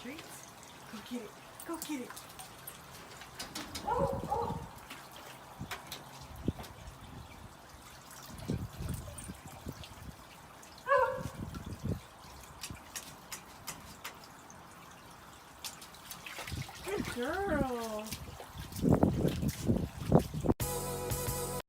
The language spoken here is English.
treats. Go get it. Go get it. Oh, oh. Good girl.